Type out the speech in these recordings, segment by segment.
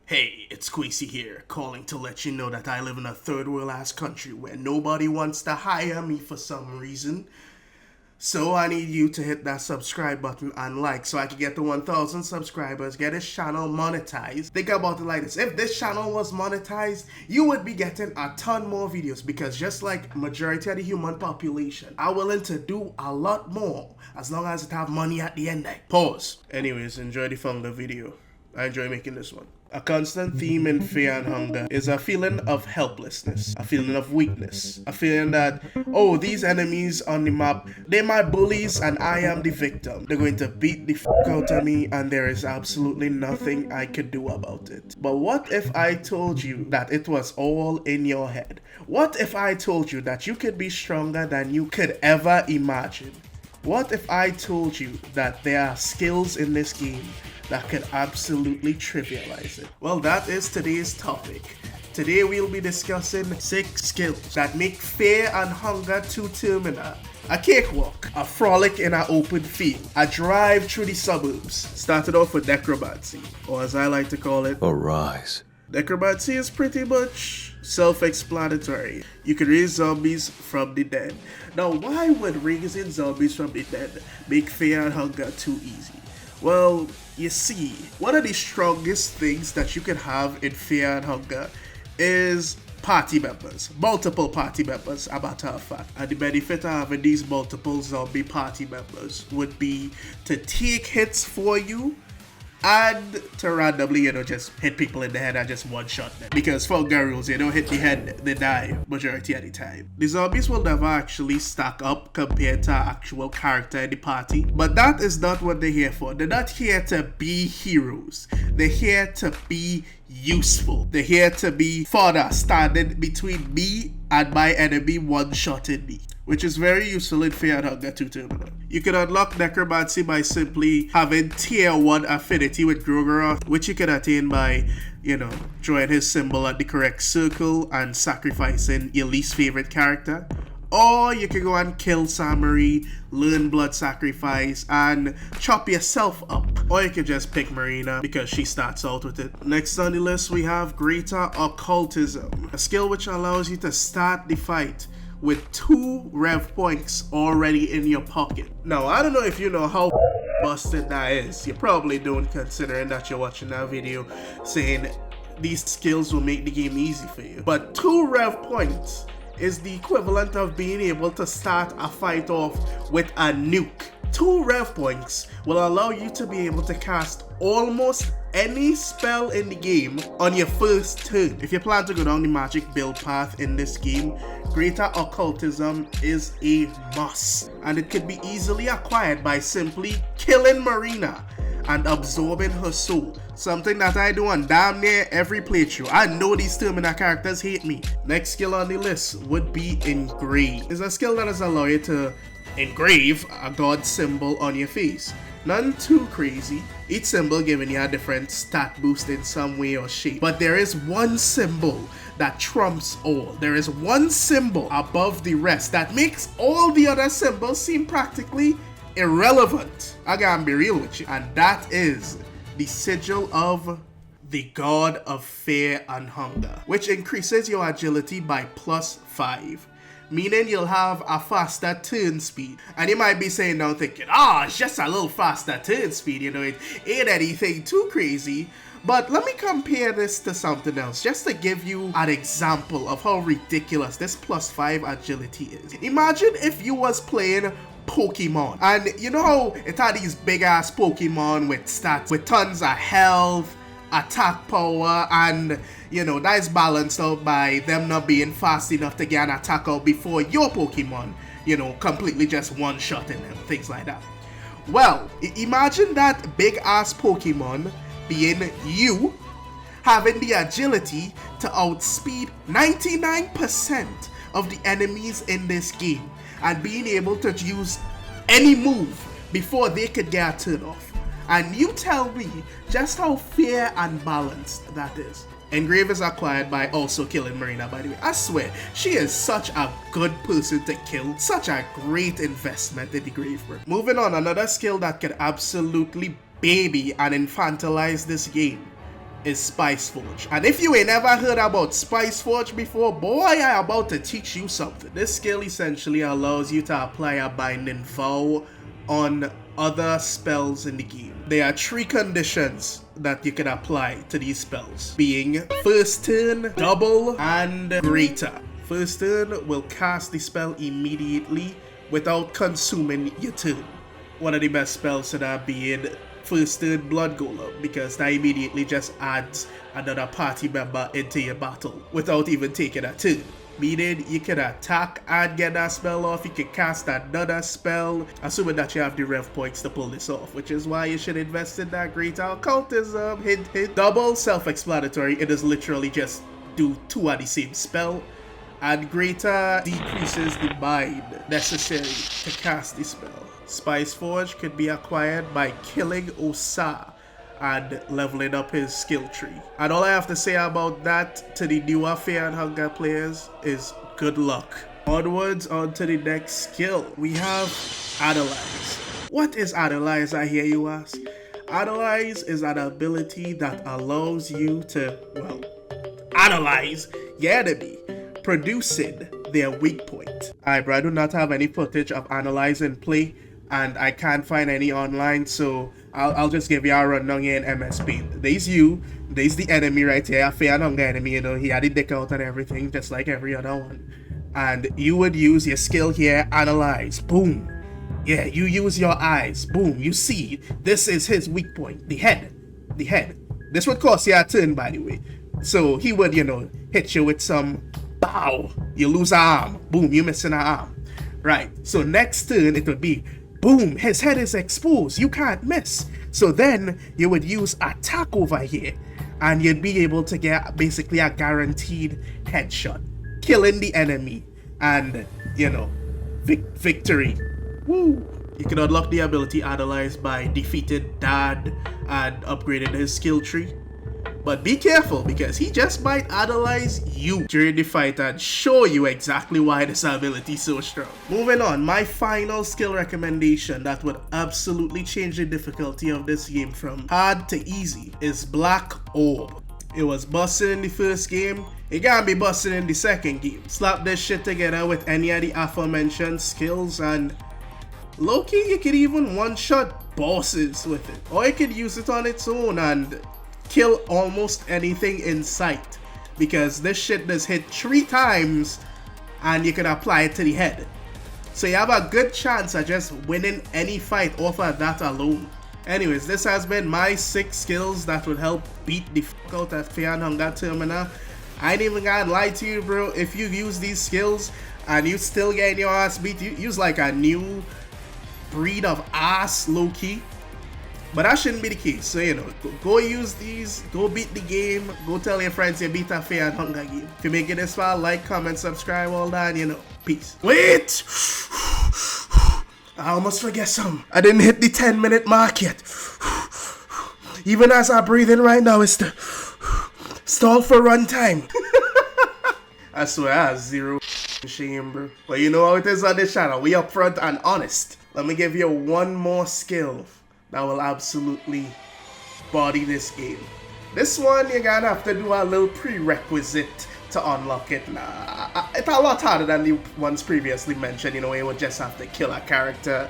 Hey, it's KWESI here, calling to let you know that I live in a third world ass country where nobody wants to hire me for some reason. So I need you to hit that subscribe button and like so I can get to 1,000 subscribers, get this channel monetized. Think about it like this: if this channel was monetized, you would be getting a ton more videos, because just like majority of the human population, I'm willing to do a lot more as long as it have money at the end. Pause. Anyways, enjoy the fun of the video. I enjoy making this one. A constant theme in Fear and Hunger is a feeling of helplessness, a feeling of weakness, a feeling that, oh, these enemies on the map, they're my bullies and I am the victim. They're going to beat the fuck out of me and there is absolutely nothing I could do about it. But what if I told you that it was all in your head? What if I told you that you could be stronger than you could ever imagine? What if I told you that there are skills in this game that could absolutely trivialize it? Well, that is today's topic. Today we'll be discussing 6 skills that make Fear and Hunger to Termina a cakewalk, a frolic in an open field, a drive through the suburbs. Started off with necromancy, or as I like to call it, Arise. necromancy is pretty much self-explanatory. You can raise zombies from the dead. Now, why would raising zombies from the dead make Fear and Hunger too easy? Well, you see, one of the strongest things that you can have in Fear and Hunger is party members. Multiple party members, a matter of fact. And the benefit of having these multiple zombie party members would be to take hits for you and to randomly, just hit people in the head and just one-shot them. Because for rules, you don't hit the head, they die majority of the time. The zombies will never actually stack up compared to an actual character in the party. But that is not what they're here for. They're not here to be heroes. They're here to be useful. They're here to be fodder standing between me and my enemy one-shotting me, which is very useful in Fear and Hunger 2 Termina. You can unlock necromancy by simply having tier 1 affinity with Grogeroth, which you can attain by, drawing his symbol at the correct circle and sacrificing your least favorite character. Or you can go and kill Samari, learn blood sacrifice, and chop yourself up. Or you can just pick Marina because she starts out with it. Next on the list we have Greater Occultism, a skill which allows you to start the fight with 2 rev points already in your pocket. Now, I don't know if you know how busted that is. You probably don't, considering that you're watching that video saying these skills will make the game easy for you. But 2 rev points is the equivalent of being able to start a fight off with a nuke. 2 rev points will allow you to be able to cast almost any spell in the game on your first turn. If you plan to go down the magic build path in this game, Greater Occultism is a must, and it could be easily acquired by simply killing Marina and absorbing her soul, something that I do on damn near every playthrough. I know these Termina characters hate me. Next skill on the list would be Engrave. It's a skill that is allow you to engrave a god symbol on your face. None too crazy, each symbol giving you a different stat boost in some way or shape. But there is one symbol that trumps all. There is one symbol above the rest that makes all the other symbols seem practically irrelevant. I gotta be real with you. And that is the sigil of the God of Fear and Hunger, which increases your agility by +5. Meaning you'll have a faster turn speed. And you might be saying now thinking, it's just a little faster turn speed, it ain't anything too crazy. But let me compare this to something else, just to give you an example of how ridiculous this +5 agility is. Imagine if you was playing Pokemon, and you know how it had these big ass Pokemon with stats with tons of health, attack power, and that is balanced out by them not being fast enough to get an attack out before your Pokemon, completely just one-shotting them, things like that. Well, imagine that big ass Pokemon being you, having the agility to outspeed 99% of the enemies in this game, and being able to use any move before they could get a turn off. And you tell me just how fair and balanced that is. Engrave is acquired by also killing Marina, by the way. I swear, she is such a good person to kill, such a great investment in the grave room. Moving on, another skill that could absolutely baby and infantilize this game is Spice Forge. And if you ain't never heard about Spice Forge before, boy, I about to teach you something. This skill essentially allows you to apply a binding vow on other spells in the game. There are 3 conditions that you can apply to these spells, being first turn, double, and greater. First turn will cast the spell immediately without consuming your turn. One of the best spells to that being first turn Blood Golem, because that immediately just adds another party member into your battle without even taking a turn. Meaning you can attack and get that spell off, you can cast another spell, assuming that you have the rev points to pull this off, which is why you should invest in that greater occultism. Hint hint. Double, self-explanatory, it is literally just do 2 of the same spell, and greater decreases the bind necessary to cast the spell. Spice Forge could be acquired by killing Osa and leveling up his skill tree. And all I have to say about that to the newer Fear and Hunger players is good luck. Onwards onto the next skill. We have Adeliz. What is Adeliz, I hear you ask? Adeliz is an ability that allows you to, well, analyze your enemy, producing their weak point. Alright, bro, I do not have any footage of Adeliz in play, and I can't find any online, so I'll just give you a rundown here in MSP. There's you, there's the enemy right here, a Fear and Hunger enemy, you know, he had the dick out and everything, just like every other one. And you would use your skill here, Analyze, boom. Yeah, you use your eyes, boom, you see, this is his weak point, the head. This would cost you a turn, by the way. So he would, you know, hit you with some bow, you lose an arm, boom, you missing an arm. Right, so next turn it would be, boom, his head is exposed, you can't miss. So then you would use attack over here, and you'd be able to get basically a guaranteed headshot, killing the enemy, and, you know, victory. Woo! You can unlock the ability Adeliz by defeating Dad and upgrading his skill tree. But be careful, because he just might Adeliz you during the fight and show you exactly why this ability is so strong. Moving on, my final skill recommendation that would absolutely change the difficulty of this game from hard to easy is Black Orb. It was busting in the first game, it can't be busting in the second game. Slap this shit together with any of the aforementioned skills and low-key you could even one-shot bosses with it. Or you could use it on its own and kill almost anything in sight, because this shit does hit 3 times and you can apply it to the head. So you have a good chance of just winning any fight off of that alone. Anyways, this has been my 6 skills that would help beat the fuck out of Fear and Hunger Termina. I ain't even gonna lie to you, bro. If you use these skills and you still getting your ass beat, you use like a new breed of ass, low-key. But that shouldn't be the case. So, you know, go use these, go beat the game, go tell your friends you beat a Fear and Hunger game. If you make it this far, like, comment, subscribe, all that, you know. Peace. Wait! I almost forget something. I didn't hit the 10-minute mark yet. Even as I breathe in right now, it's the stall for runtime. I swear, I have zero shame, bro. But you know how it is on this channel. We upfront and honest. Let me give you one more skill that will absolutely body this game. This one, you're gonna have to do a little prerequisite to unlock it. Nah, it's a lot harder than the ones previously mentioned, you know, you would just have to kill a character.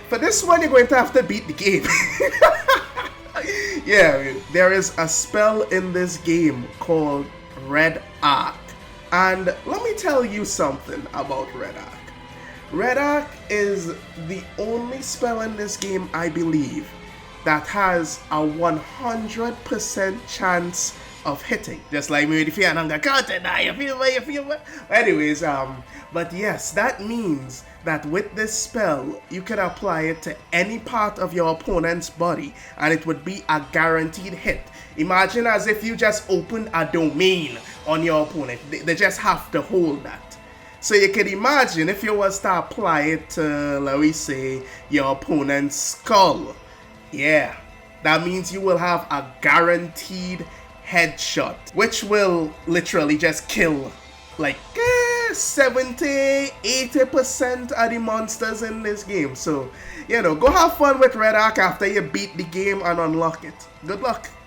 For this one, you're going to have to beat the game. Yeah, I mean, there is a spell in this game called Red Arc. And let me tell you something about Red Arc. Red Arc is the only spell in this game, I believe, that has a 100% chance of hitting. Just like me with the Fear and Hunger content, you feel me? Anyways, but yes, that means that with this spell, you can apply it to any part of your opponent's body, and it would be a guaranteed hit. Imagine as if you just opened a domain on your opponent. They just have to hold that. So you can imagine if you was to apply it to, let me say, your opponent's skull. Yeah, that means you will have a guaranteed headshot, which will literally just kill like 70-80% of the monsters in this game. So, you know, go have fun with Red Arc after you beat the game and unlock it. Good luck.